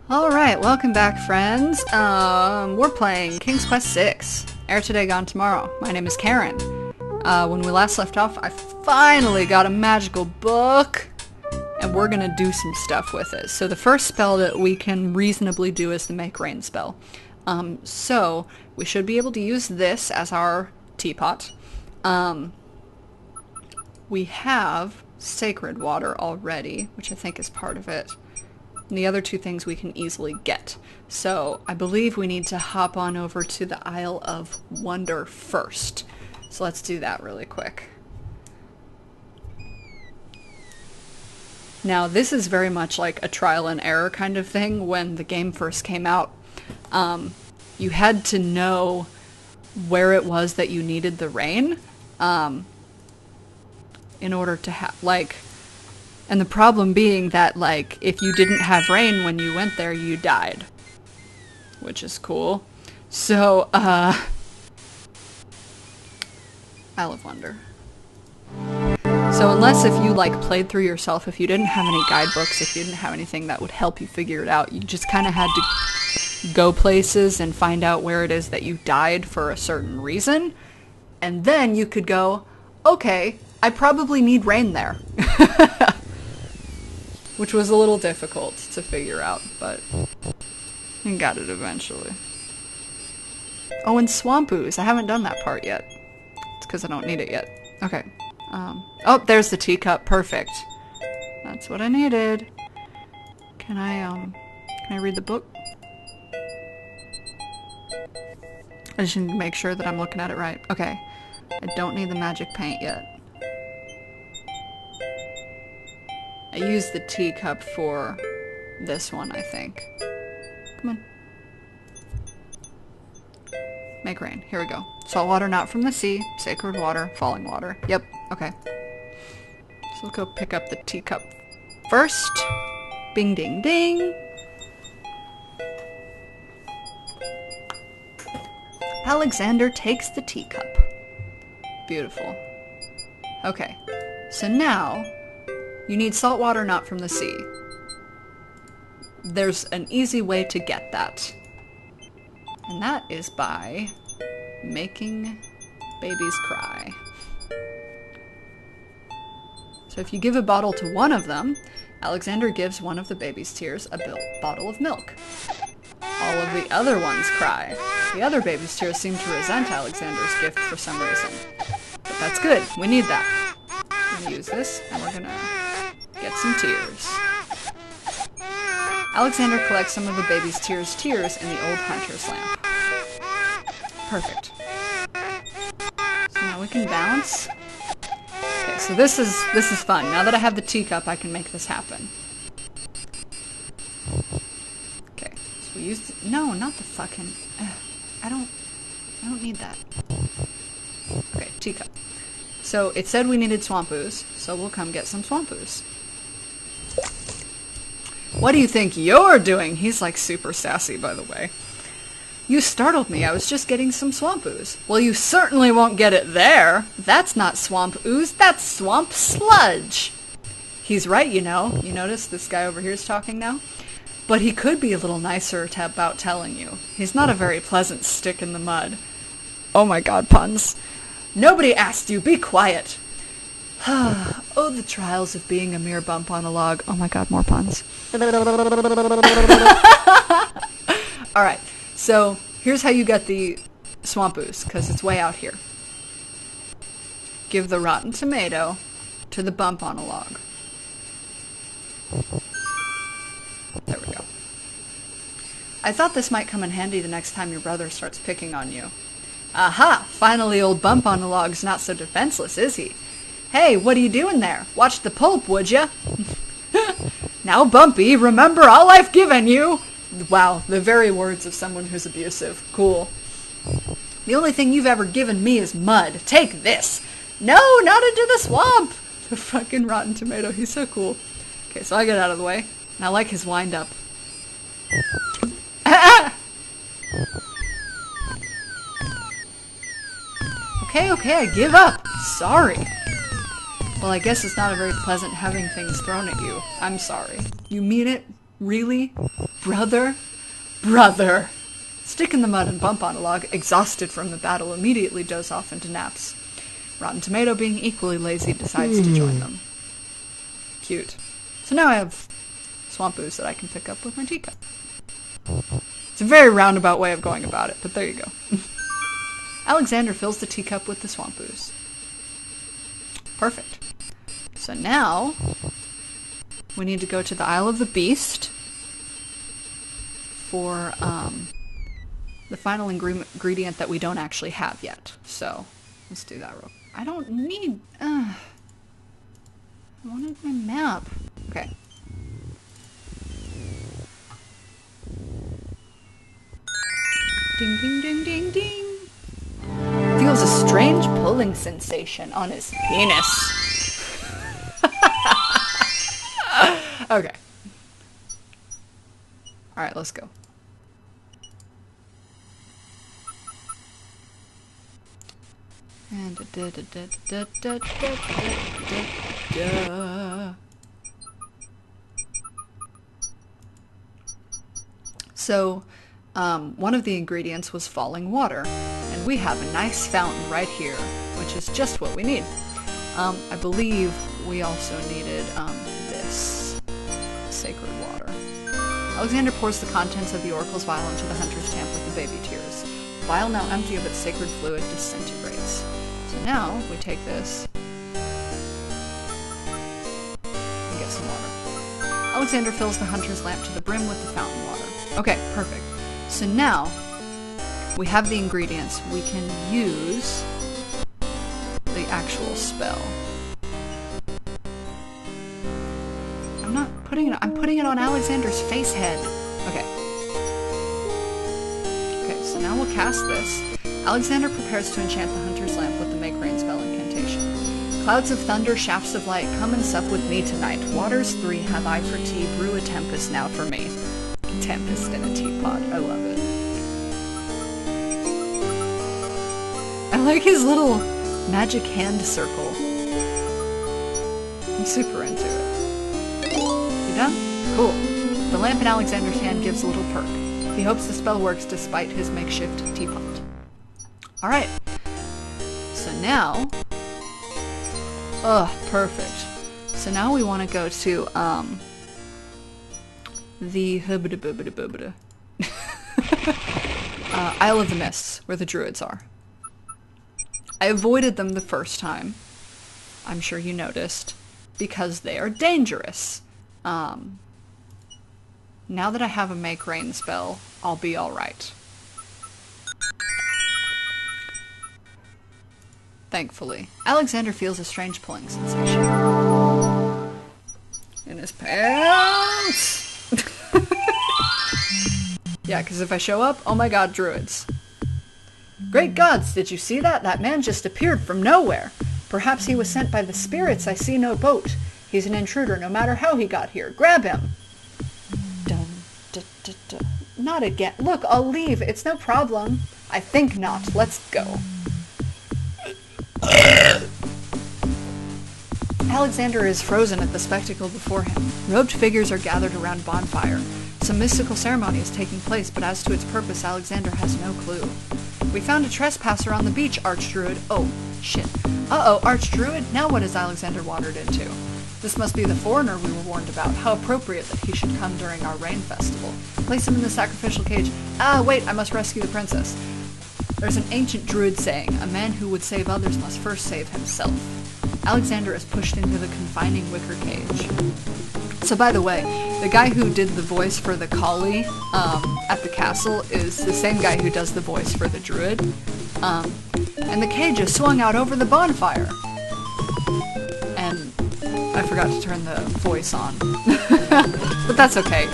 Alright, welcome back, friends. We're playing King's Quest VI. Air today, gone tomorrow. My name is Karen. When we last left off, I finally got a magical book, and we're gonna do some stuff with it. So the first spell that we can reasonably do is the Make Rain spell. So we should be able to use this as our teapot. We have Sacred Water already, which I think is part of it. And the other two things we can easily get. So I believe we need to hop on over to the Isle of Wonder first. So let's do that really quick. Now this is very much like a trial and error kind of thing. When the game first came out, you had to know where it was that you needed the rain in order to have, like, and the problem being that, like, if you didn't have rain when you went there, you died. Which is cool. So, Isle of Wonder. So unless if you, like, played through yourself, if you didn't have any guidebooks, if you didn't have anything that would help you figure it out, you just kind of had to go places and find out where it is that you died for a certain reason. And then you could go, okay, I probably need rain there. Which was a little difficult to figure out, but I got it eventually. Oh, and Swamp Ooze. I haven't done that part yet. It's because I don't need it yet. Okay. Oh, there's the teacup. Perfect. That's what I needed. Can I read the book? I just need to make sure that I'm looking at it right. Okay. I don't need the magic paint yet. I used the teacup for this one, I think. Come on. Make rain. Here we go. Salt water not from the sea. Sacred water. Falling water. Yep. Okay. So we'll go pick up the teacup first. Bing ding ding. Alexander takes the teacup. Beautiful. Okay. So now you need salt water not from the sea. There's an easy way to get that. And that is by making babies cry. So if you give a bottle to one of them, Alexander gives one of the baby's tears a bottle of milk. All of the other ones cry. The other baby's tears seem to resent Alexander's gift for some reason. But that's good. We need that. We're gonna use this, and we're gonna get some tears. Alexander collects some of the baby's tears in the old hunter's lamp. Perfect. So now we can bounce. Okay, so this is fun. Now that I have the teacup, I can make this happen. Okay, so we use no, not the fucking. I don't need that. Okay, teacup. So it said we needed Swamp Ooze, so we'll come get some Swamp Ooze. What do you think you're doing? He's like super sassy, by the way. You startled me. I was just getting some Swamp Ooze. Well, you certainly won't get it there. That's not Swamp Ooze, that's Swamp Sludge. He's right, you know. You notice this guy over here is talking now? But he could be a little nicer about telling you. He's not a very pleasant stick in the mud. Oh my god, puns. Nobody asked you, be quiet. Oh, the trials of being a mere bump on a log. Oh my god, more puns. Alright, so here's how you get the Swamp Ooze, because it's way out here. Give the rotten tomato to the bump on a log. There we go. I thought this might come in handy the next time your brother starts picking on you. Aha! Finally old Bump on the Log's not so defenseless, is he? Hey, what are you doing there? Watch the pulp, would ya? Now, Bumpy, remember all I've given you! Wow, the very words of someone who's abusive. Cool. The only thing you've ever given me is mud. Take this! No, not into the swamp! The fucking rotten tomato, he's so cool. Okay, so I get out of the way. And I like his wind-up. Okay, I give up. Sorry. Well, I guess it's not a very pleasant having things thrown at you. I'm sorry. You mean it? Really? Brother? Brother! Stick in the mud and Bump on a Log, exhausted from the battle, immediately doze off into naps. Rotten Tomato, being equally lazy, decides to join them. Cute. So now I have swamp ooze that I can pick up with my teacup. It's a very roundabout way of going about it, but there you go. Alexander fills the teacup with the swamp ooze. Perfect. So now we need to go to the Isle of the Beast for the final ingredient that we don't actually have yet. So let's do that real. I don't need. I wanted my map. Okay. Ding ding ding ding ding. Feels a strange pulling sensation on his penis. Okay. Alright, let's go. And so, one of the ingredients was falling water, and we have a nice fountain right here, which is just what we need. I believe we also needed this sacred water. Alexander pours the contents of the oracle's vial into the hunter's tank with the baby tears. The vial, now empty of its sacred fluid, disintegrates. So now we take this and get some water. Alexander fills the hunter's lamp to the brim with the fountain water. Okay, perfect. So now we have the ingredients. We can use the actual spell. I'm putting it on Alexander's face head. Okay. Okay, so now we'll cast this. Alexander prepares to enchant the hunter's lamp with the Make Rain spell incantation. Clouds of thunder, shafts of light, come and sup with me tonight. Waters 3 have I for tea, brew a tempest now for me. Tempest in a teapot. I love it. I like his little magic hand circle. I'm super into it. You done? Cool. The lamp in Alexander's hand gives a little perk. He hopes the spell works despite his makeshift teapot. Alright. So now... perfect. So now we want to go to, the Isle of the Mists, where the Druids are. I avoided them the first time. I'm sure you noticed. Because they are dangerous. Now that I have a Make Rain spell, I'll be alright. Thankfully. Alexander feels a strange pulling sensation. In his pants! Yeah, because if I show up, oh my god, Druids. Great gods, did you see that? That man just appeared from nowhere. Perhaps he was sent by the spirits. I see no boat. He's an intruder, no matter how he got here. Grab him! Dun, da, da, da. Not again. Look, I'll leave. It's no problem. I think not. Let's go. Alexander is frozen at the spectacle before him. Robed figures are gathered around bonfire. Some mystical ceremony is taking place, but as to its purpose, Alexander has no clue. We found a trespasser on the beach, Archdruid. Oh, shit. Uh-oh, Archdruid? Now what is Alexander wandered into? This must be the foreigner we were warned about. How appropriate that he should come during our rain festival. Place him in the sacrificial cage. Ah, wait, I must rescue the princess. There's an ancient druid saying, a man who would save others must first save himself. Alexander is pushed into the confining wicker cage. So by the way, the guy who did the voice for the collie at the castle is the same guy who does the voice for the druid. And the cage is swung out over the bonfire. And I forgot to turn the voice on. But that's okay.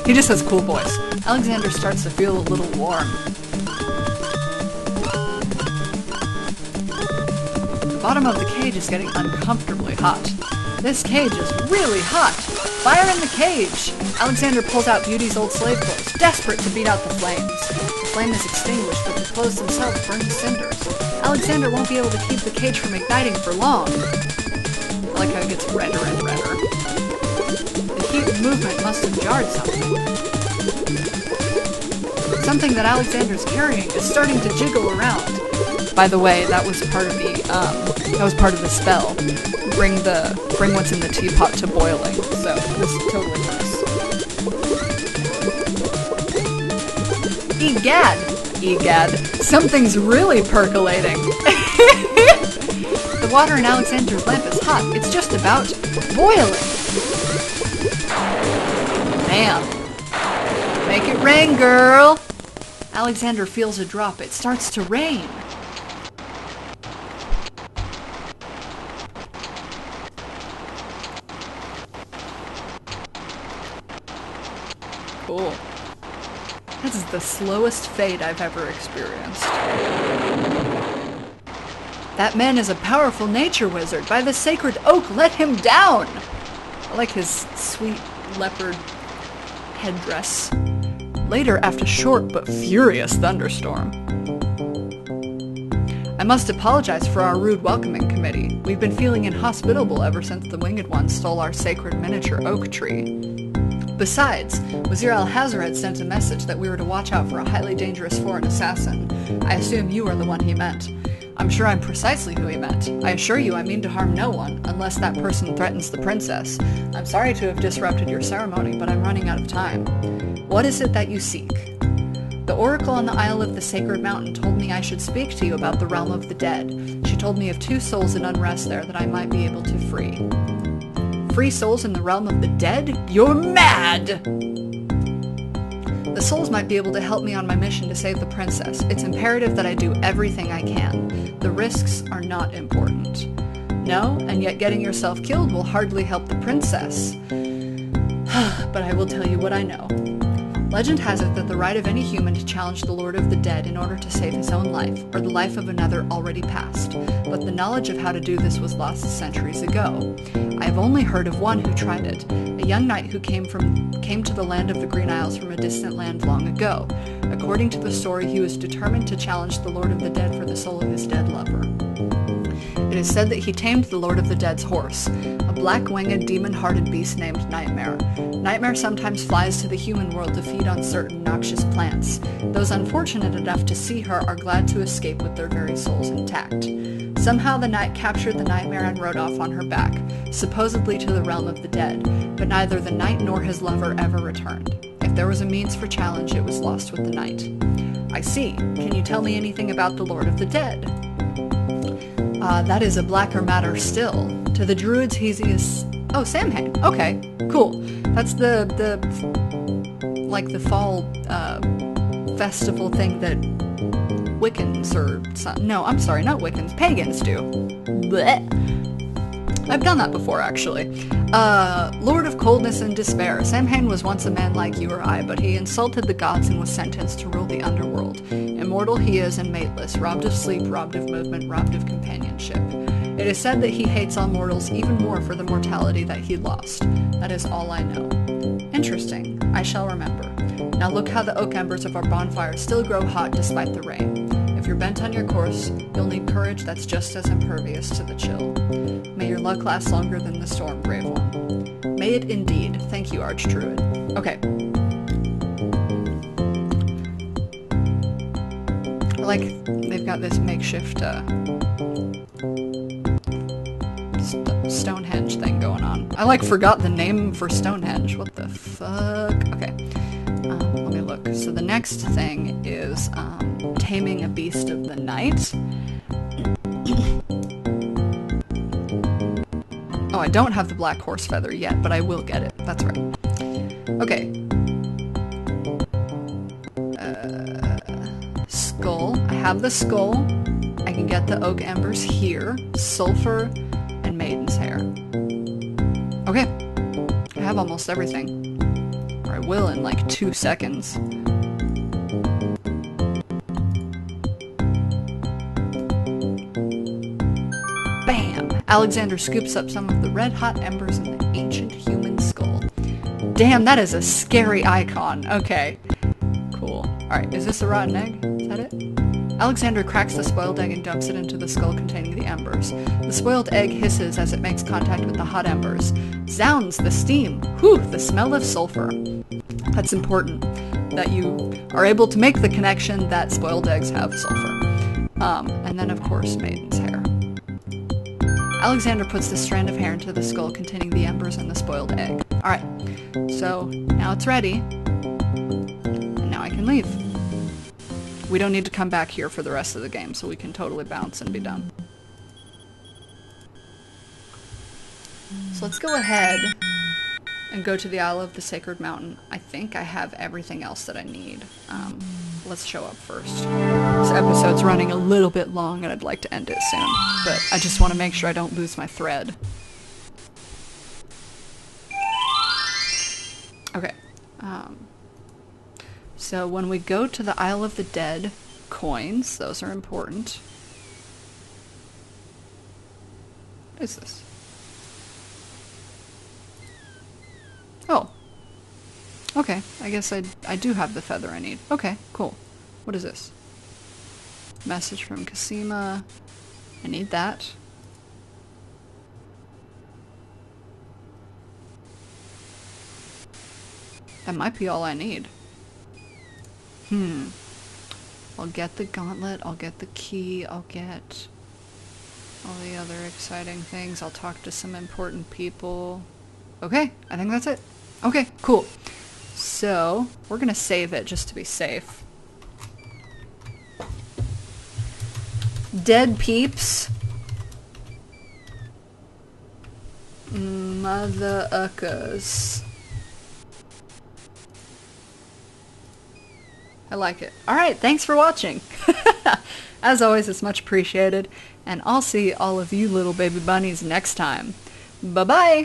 He just has a cool voice. Alexander starts to feel a little warm. The bottom of the cage is getting uncomfortably hot. This cage is really hot! Fire in the cage! Alexander pulls out Beauty's old slave clothes, desperate to beat out the flames. The flame is extinguished, but the clothes themselves burn to cinders. Alexander won't be able to keep the cage from igniting for long. I like how it gets redder and redder. The heat and movement must have jarred something. Something that Alexander's carrying is starting to jiggle around. By the way, that was part of the spell. Bring what's in the teapot to boiling. So this totally works. Egad! Egad. Something's really percolating. The water in Alexander's lamp is hot. It's just about boiling. Man. Make it rain, girl! Alexander feels a drop. It starts to rain. Cool. This is the slowest fade I've ever experienced. That man is a powerful nature wizard. By the sacred oak, let him down! I like his sweet leopard headdress. Later, after short but furious thunderstorm. I must apologize for our rude welcoming committee. We've been feeling inhospitable ever since the Winged One stole our sacred miniature oak tree. Besides, Wazir Al-Hazred sent a message that we were to watch out for a highly dangerous foreign assassin. I assume you are the one he meant. I'm sure I'm precisely who he meant. I assure you I mean to harm no one, unless that person threatens the princess. I'm sorry to have disrupted your ceremony, but I'm running out of time. What is it that you seek? The oracle on the Isle of the Sacred Mountain told me I should speak to you about the realm of the dead. She told me of 2 souls in unrest there that I might be able to free. Free souls in the realm of the dead? You're mad! The souls might be able to help me on my mission to save the princess. It's imperative that I do everything I can. The risks are not important. No, and yet getting yourself killed will hardly help the princess. But I will tell you what I know. Legend has it that the right of any human to challenge the Lord of the Dead in order to save his own life, or the life of another already past. But the knowledge of how to do this was lost centuries ago. I have only heard of one who tried it, a young knight who came to the land of the Green Isles from a distant land long ago. According to the story, he was determined to challenge the Lord of the Dead for the soul of his dead lover. It is said that he tamed the Lord of the Dead's horse, a black-winged, demon-hearted beast named Nightmare. Nightmare sometimes flies to the human world to feed on certain noxious plants. Those unfortunate enough to see her are glad to escape with their very souls intact. Somehow the knight captured the Nightmare and rode off on her back, supposedly to the realm of the dead, but neither the knight nor his lover ever returned. If there was a means for challenge, it was lost with the knight. I see. Can you tell me anything about the Lord of the Dead? That is a blacker matter still. To the druids, he is... Oh, Samhain. Okay, cool. That's the fall, festival thing that Wiccans or... No, I'm sorry, not Wiccans. Pagans do. Blech. I've done that before, actually. Lord of Coldness and Despair. Samhain was once a man like you or I, but he insulted the gods and was sentenced to rule the underworld. Immortal he is and mateless, robbed of sleep, robbed of movement, robbed of companionship. It is said that he hates all mortals even more for the mortality that he lost. That is all I know. Interesting. I shall remember. Now look how the oak embers of our bonfire still grow hot despite the rain. If you're bent on your course, you'll need courage that's just as impervious to the chill. May your luck last longer than the storm, brave one. May it indeed. Thank you, Archdruid. Okay. I like they've got this makeshift Stonehenge thing going on. I forgot the name for Stonehenge. What the fuck? Okay. Let me look. So the next thing is taming a beast of the night. Oh, I don't have the black horse feather yet, but I will get it. That's right. Okay. Skull. I have the skull. I can get the oak embers here. Sulfur and maiden's hair. Okay. I have almost everything. Or I will in like 2 seconds. Bam! Alexander scoops up some of the red-hot embers in the ancient human skull. Damn, that is a scary icon. Okay. Cool. Alright, is this a rotten egg? Is that it? Alexander cracks the spoiled egg and dumps it into the skull containing the embers. The spoiled egg hisses as it makes contact with the hot embers. Zounds, the steam! Whew, the smell of sulfur. That's important, that you are able to make the connection that spoiled eggs have sulfur. And then, of course, Maiden's hair. Alexander puts the strand of hair into the skull containing the embers and the spoiled egg. Alright, so now it's ready. And now I can leave. We don't need to come back here for the rest of the game, so we can totally bounce and be done. So let's go ahead and go to the Isle of the Sacred Mountain. I think I have everything else that I need. Let's show up first. This episode's running a little bit long and I'd like to end it soon, but I just want to make sure I don't lose my thread. Okay. So when we go to the Isle of the Dead, coins, those are important. What is this? Oh. Okay, I guess I do have the feather I need. Okay, cool. What is this? Message from Cassima. I need that. That might be all I need. I'll get the gauntlet, I'll get the key, I'll get all the other exciting things. I'll talk to some important people. Okay, I think that's it. Okay, cool. So, we're gonna save it just to be safe. Dead peeps. Mother uckers. I like it. Alright, thanks for watching. As always, it's much appreciated. And I'll see all of you little baby bunnies next time. Bye-bye!